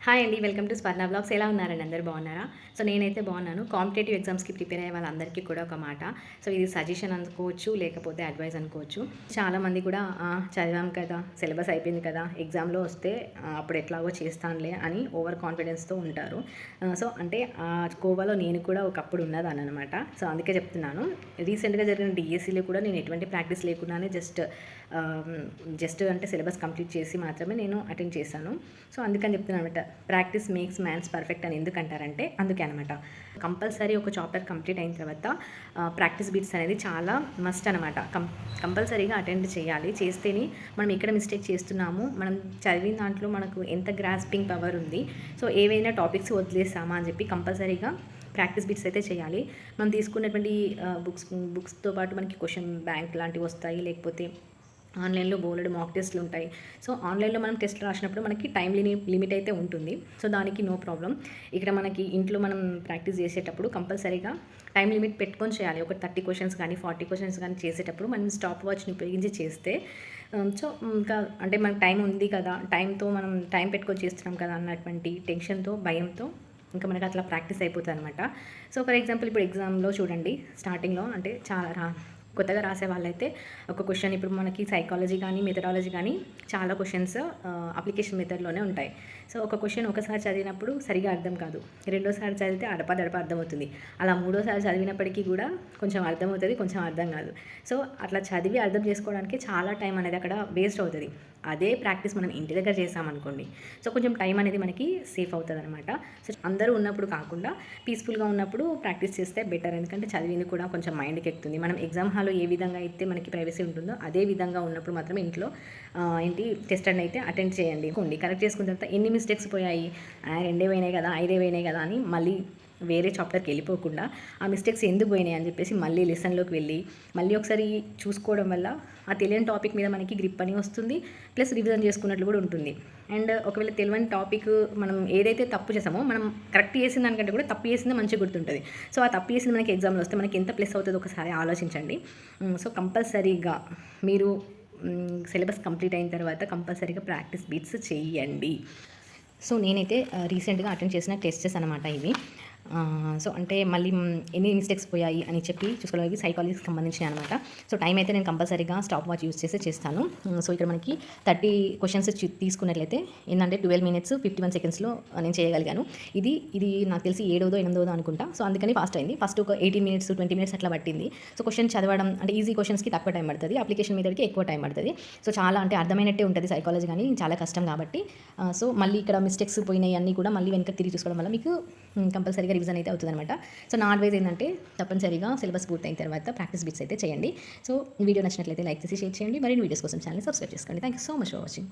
Hi అండి. Welcome to Swarna blogs. ఎలా ఉన్నారండి? అందరూ బాగున్నారా? సో నేనైతే బాగున్నాను. కాంపిటేటివ్ ఎగ్జామ్స్‌కి ప్రిపేర్ అయ్యే వాళ్ళందరికీ కూడా ఒక మాట. సో ఇది సజెషన్ అనుకోవచ్చు, లేకపోతే అడ్వైస్ అనుకోవచ్చు. చాలామంది కూడా చదివాం కదా, సిలబస్ అయిపోయింది కదా, ఎగ్జామ్‌లో వస్తే అప్పుడు ఎట్లాగో చేస్తానులే అని ఓవర్ కాన్ఫిడెన్స్‌తో ఉంటారు. సో అంటే కోవాలో నేను కూడా ఒకప్పుడు ఉన్నదాన్ననమాట. సో అందుకే చెప్తున్నాను. రీసెంట్‌గా జరిగిన డీఎస్సీలో కూడా నేను ఎటువంటి ప్రాక్టీస్ లేకుండానే జస్ట్ అంటే సిలబస్ కంప్లీట్ చేసి మాత్రమే నేను అటెండ్ చేశాను. సో అందుకని చెప్తున్నాను అనమాట. ప్రాక్టీస్ మేక్స్ మ్యాన్స్ పర్ఫెక్ట్ అని ఎందుకంటారంటే అందుకే అనమాట. కంపల్సరీ ఒక చాప్టర్ కంప్లీట్ అయిన తర్వాత ప్రాక్టీస్ బీట్స్ అనేది చాలా మస్ట్ అనమాట. కంపల్సరీగా అటెండ్ చేయాలి. చేస్తేనే మనం ఎక్కడ మిస్టేక్ చేస్తున్నాము, మనం చదివిన దాంట్లో మనకు ఎంత గ్రాస్పింగ్ పవర్ ఉంది, సో ఏవైనా టాపిక్స్ వదిలేస్తామా అని చెప్పి కంపల్సరీగా ప్రాక్టీస్ బిట్స్ అయితే చేయాలి. మనం తీసుకున్నటువంటి బుక్స్తో పాటు మనకి క్వశ్చన్ బ్యాంక్ లాంటివి వస్తాయి, లేకపోతే ఆన్లైన్లో బోలెడు మాక్ టెస్ట్లు ఉంటాయి. సో ఆన్లైన్లో మనం టెస్ట్ రాసినప్పుడు మనకి టైం లిమిట్ అయితే ఉంటుంది. సో దానికి నో ప్రాబ్లం. ఇక్కడ మనకి ఇంట్లో మనం ప్రాక్టీస్ చేసేటప్పుడు కంపల్సరీగా టైం లిమిట్ పెట్టుకొని చేయాలి. ఒక 30 క్వశ్చన్స్ కానీ 40 క్వశ్చన్స్ కానీ చేసేటప్పుడు మనం స్టాప్ వాచ్ని ఉపయోగించి చేస్తే సో ఇంకా అంటే మనకు టైం ఉంది కదా, మనం టైం పెట్టుకొని చేస్తున్నాం కదా అన్నటువంటి టెన్షన్తో, భయంతో ఇంకా మనకి అట్లా ప్రాక్టీస్ అయిపోతుంది అనమాట. సో ఫర్ ఎగ్జాంపుల్ ఇప్పుడు ఎగ్జామ్లో చూడండి, స్టార్టింగ్లో అంటే కొత్తగా రాసే వాళ్ళైతే ఒక క్వశ్చన్, ఇప్పుడు మనకి సైకాలజీ కానీ మెథడాలజీ కానీ చాలా క్వశ్చన్స్ అప్లికేషన్ మెథడ్లోనే ఉంటాయి. సో ఒక క్వశ్చన్ ఒకసారి చదివినప్పుడు సరిగా అర్థం కాదు, రెండోసారి చదివితే అడపదడప అర్థమవుతుంది, అలా మూడోసారి చదివినప్పటికీ కూడా కొంచెం అర్థమవుతుంది, కొంచెం అర్థం కాదు. సో అట్లా చదివి అర్థం చేసుకోవడానికి చాలా టైం అనేది అక్కడ వేస్ట్ అవుతుంది. అదే ప్రాక్టీస్ మనం ఇంటి దగ్గర చేసామనుకోండి, సో కొంచెం టైం అనేది మనకి సేఫ్ అవుతుంది అనమాట. సో అందరూ ఉన్నప్పుడు కాకుండా పీస్ఫుల్గా ఉన్నప్పుడు ప్రాక్టీస్ చేస్తే బెటర్. ఎందుకంటే చదివింది కూడా కొంచెం మైండ్కి ఎక్కుతుంది. మనం ఎగ్జామ్ హాల్లో ఏ విధంగా అయితే మనకి ప్రైవసీ ఉంటుందో అదే విధంగా ఉన్నప్పుడు మాత్రమే ఇంట్లో టెస్ట్ అయితే అటెండ్ చేయండి. కరెక్ట్ చేసుకున్న తర్వాత ఎన్ని మిస్టేక్స్ పోయాయి, 2 పోయినాయి కదా, 5 పోయినాయి కదా అని మళ్ళీ వేరే చాప్టర్కి వెళ్ళిపోకుండా ఆ మిస్టేక్స్ ఎందుకు పోయినాయి అని చెప్పేసి మళ్ళీ లెసన్లోకి వెళ్ళి మళ్ళీ ఒకసారి చూసుకోవడం వల్ల ఆ తెలియని టాపిక్ మీద మనకి గ్రిప్ అని వస్తుంది, ప్లస్ రివిజన్ చేసుకున్నట్లు కూడా ఉంటుంది. అండ్ ఒకవేళ తెలియని టాపిక్ మనం ఏదైతే తప్పు చేసామో మనం కరెక్ట్ చేసిన దానికంటే కూడా తప్పు చేసిందే మంచిగా గుర్తుంటుంది. సో ఆ తప్పు చేసింది మనకి ఎగ్జామ్లో వస్తే మనకి ఎంత ప్లస్ అవుతుందో ఒకసారి ఆలోచించండి. సో కంపల్సరీగా మీరు సిలబస్ కంప్లీట్ అయిన తర్వాత కంపల్సరీగా ప్రాక్టీస్ బీట్స్ చేయండి. సో నేనైతే రీసెంట్గా అటెండ్ చేసిన టెస్టెస్ అనమాట ఇవి. సో అంటే మళ్ళీ ఎన్ని మిస్టేక్స్ పోయాయి అని చెప్పి చూసుకోవడానికి సైకాలజీకి సంబంధించిన అనమాట. సో టైం అయితే నేను కంపల్సరీగా స్టాప్ వాచ్ యూస్ చేస్తాను. సో ఇక్కడ మనకి 30 క్వశ్చన్స్ తీసుకున్నట్లయితే ఏంటంటే 12 minutes 51 secondsలో నేను చేయగలిగాను. ఇది నాకు తెలిసి 7వ 8వ అనుకుంటా. సో అందుకని ఫాస్ట్ అయింది. ఫస్ట్ ఒక 18 minutes 20 minutes అట్లా పట్టింది. సో క్వశ్చన్ చదవడం అంటే ఈజీ క్వశ్చన్స్కి తక్కువ టైం పడుతుంది, అప్లికేషన్ మీదకి ఎక్కువ టైం పడుతుంది. సో చాలా అంటే అర్థమైనట్టే ఉంటుంది సైకాలజీ, కానీ చాలా కష్టం కాబట్టి. సో మళ్ళీ ఇక్కడ మిస్టేక్స్ పోయినాయి అన్నీ కూడా మళ్ళీ వెనక తిరిగి చూసుకోవడం వల్ల మీకు కంపల్సరీగా రివిజన్ అయితే అవుతుంది అనమాట. సో నా అడ్వైజ్ ఏంటంటే తప్పనిసరిగా సిలబస్ పూర్తయిన తర్వాత ప్రాక్టీస్ బిట్స్ అయితే చేయండి. సో వీడియో నచ్చినట్లయితే లైక్ చేసి షేర్ చేయండి. మరిన్ని వీడియోస్ కోసం ఛానల్ సబ్స్క్రైబ్ చేసుకోండి. Thank you so much for watching.